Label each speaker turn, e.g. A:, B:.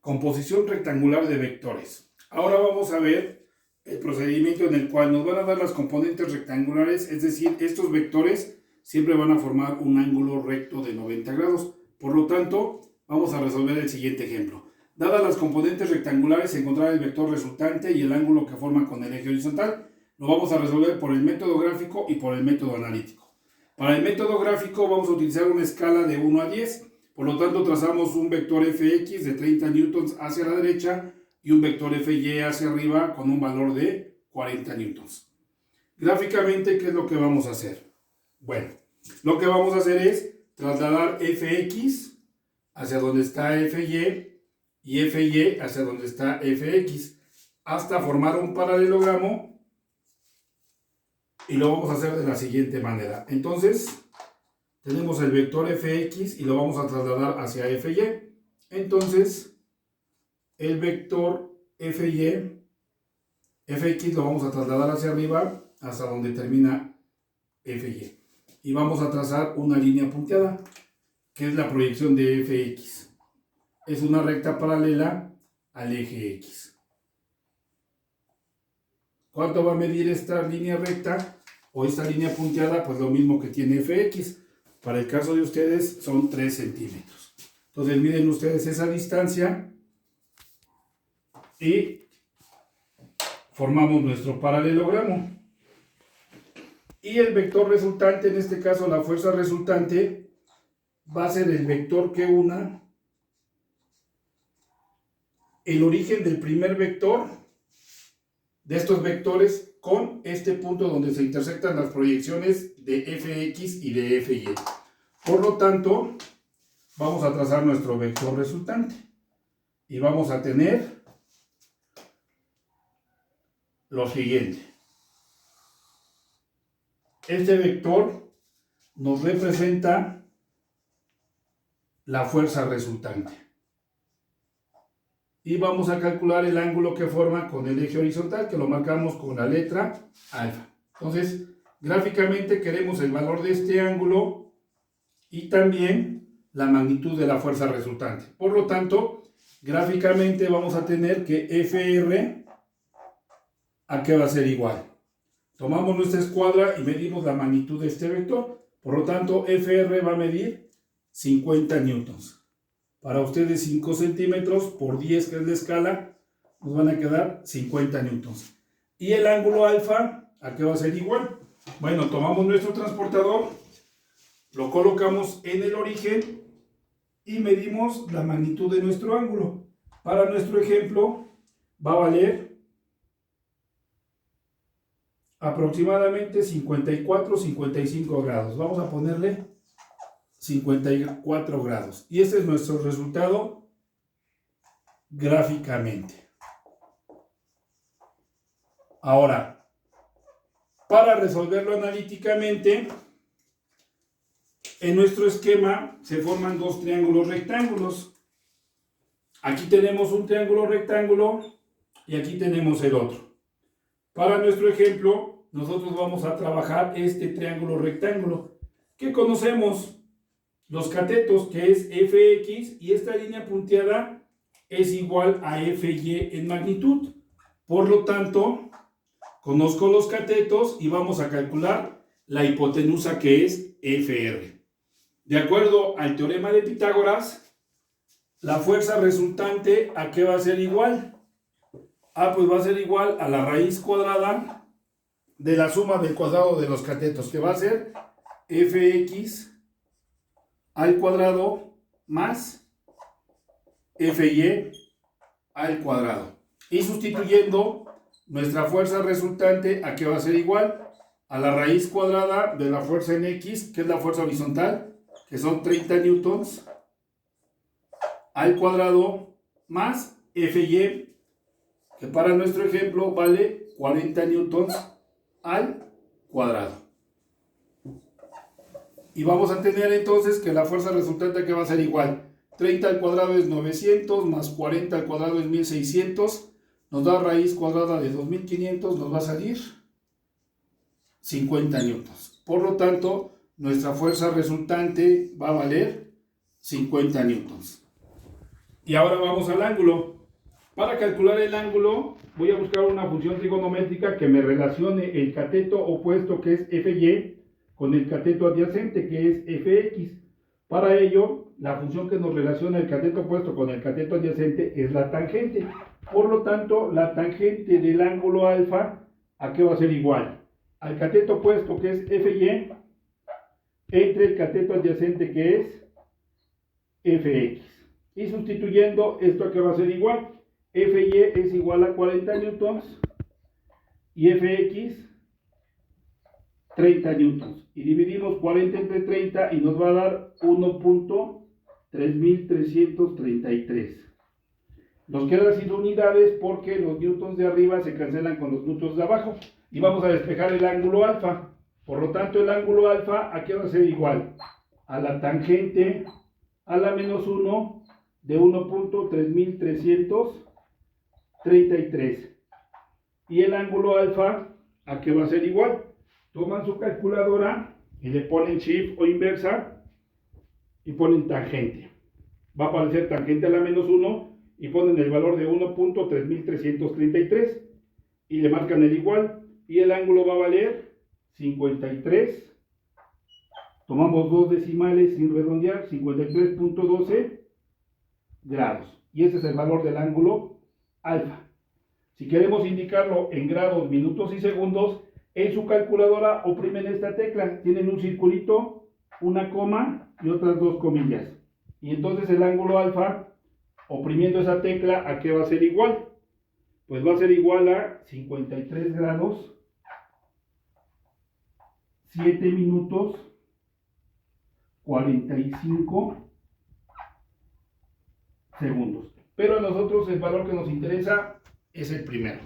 A: Composición rectangular de vectores. Ahora vamos a ver el procedimiento en el cual nos van a dar las componentes rectangulares, es decir, estos vectores siempre van a formar un ángulo recto de 90 grados. Por lo tanto, vamos a resolver el siguiente ejemplo. Dadas las componentes rectangulares, encontrar el vector resultante y el ángulo que forma con el eje horizontal. Lo vamos a resolver por el método gráfico y por el método analítico. Para el método gráfico vamos a utilizar una escala de 1 a 10. Por lo tanto, trazamos un vector fx de 30 newtons hacia la derecha y un vector fy hacia arriba con un valor de 40 newtons. Gráficamente, ¿qué es lo que vamos a hacer? Bueno, lo que vamos a hacer es trasladar fx hacia donde está fy y fy hacia donde está fx hasta formar un paralelogramo, y lo vamos a hacer de la siguiente manera. Entonces, tenemos el vector fx y lo vamos a trasladar hacia fy. Entonces, el vector fx lo vamos a trasladar hacia arriba hasta donde termina fy. Y vamos a trazar una línea punteada, que es la proyección de fx. Es una recta paralela al eje x. ¿Cuánto va a medir esta línea recta o esta línea punteada? Pues lo mismo que tiene fx. Para el caso de ustedes son 3 centímetros. Entonces miden ustedes esa distancia y formamos nuestro paralelogramo. Y el vector resultante, en este caso la fuerza resultante, va a ser el vector que una el origen del primer vector de estos vectores con este punto donde se intersectan las proyecciones de fx y de fy. Por lo tanto, vamos a trazar nuestro vector resultante y vamos a tener lo siguiente. Este vector nos representa la fuerza resultante y vamos a calcular el ángulo que forma con el eje horizontal, que lo marcamos con la letra alfa. Entonces, gráficamente queremos el valor de este ángulo y también la magnitud de la fuerza resultante. Por lo tanto, gráficamente vamos a tener que FR, ¿a qué va a ser igual? Tomamos nuestra escuadra y medimos la magnitud de este vector. Por lo tanto, FR va a medir 50 newtons. Para ustedes 5 centímetros por 10, que es la escala, nos van a quedar 50 newtons. ¿Y el ángulo alfa, a qué va a ser igual? Bueno, tomamos nuestro transportador, lo colocamos en el origen y medimos la magnitud de nuestro ángulo. Para nuestro ejemplo va a valer aproximadamente 54-55 grados. Vamos a ponerle 54 grados. Y este es nuestro resultado gráficamente. Ahora, para resolverlo analíticamente, en nuestro esquema se forman dos triángulos rectángulos. Aquí tenemos un triángulo rectángulo y aquí tenemos el otro. Para nuestro ejemplo, nosotros vamos a trabajar este triángulo rectángulo que conocemos, los catetos, que es fx, y esta línea punteada es igual a fy en magnitud. Por lo tanto, conozco los catetos y vamos a calcular la hipotenusa, que es fr. De acuerdo al teorema de Pitágoras, la fuerza resultante, ¿a qué va a ser igual? Pues va a ser igual a la raíz cuadrada de la suma del cuadrado de los catetos, que va a ser fx al cuadrado más fy al cuadrado. Y sustituyendo nuestra fuerza resultante, ¿a qué va a ser igual? A la raíz cuadrada de la fuerza en x, que es la fuerza horizontal, que son 30 newtons, al cuadrado más fy, que para nuestro ejemplo vale 40 newtons al cuadrado. Y vamos a tener entonces que la fuerza resultante, que va a ser igual, 30 al cuadrado es 900, más 40 al cuadrado es 1600, nos da raíz cuadrada de 2500, nos va a salir 50 newtons. Por lo tanto, nuestra fuerza resultante va a valer 50 newtons. Y ahora vamos al ángulo. Para calcular el ángulo, voy a buscar una función trigonométrica que me relacione el cateto opuesto, que es FY, con el cateto adyacente, que es FX. Para ello, la función que nos relaciona el cateto opuesto con el cateto adyacente es la tangente. Por lo tanto, la tangente del ángulo alfa, ¿a qué va a ser igual? Al cateto opuesto, que es FY, entre el cateto adyacente, que es FX. Y sustituyendo, ¿esto a qué va a ser igual? FY es igual a 40 newtons y FX 30 newtons. Y dividimos 40 entre 30 y nos va a dar 1.3333. Nos quedan sin unidades porque los newtons de arriba se cancelan con los newtons de abajo. Y vamos a despejar el ángulo alfa. Por lo tanto, el ángulo alfa, ¿a qué va a ser igual? A la tangente a la menos 1 de 1.3333. Y el ángulo alfa, ¿a qué va a ser igual? Toman su calculadora y le ponen shift o inversa y ponen tangente. Va a aparecer tangente a la menos 1 y ponen el valor de 1.3333 y le marcan el igual. Y el ángulo va a valer 53. Tomamos dos decimales sin redondear, 53.12 grados. Y ese es el valor del ángulo alfa. Si queremos indicarlo en grados, minutos y segundos, en su calculadora oprimen esta tecla. Tienen un circulito, una coma y otras dos comillas. Y entonces el ángulo alfa, oprimiendo esa tecla, ¿a qué va a ser igual? Pues va a ser igual a 53 grados, 7 minutos, 45 segundos. Pero a nosotros el valor que nos interesa es el primero.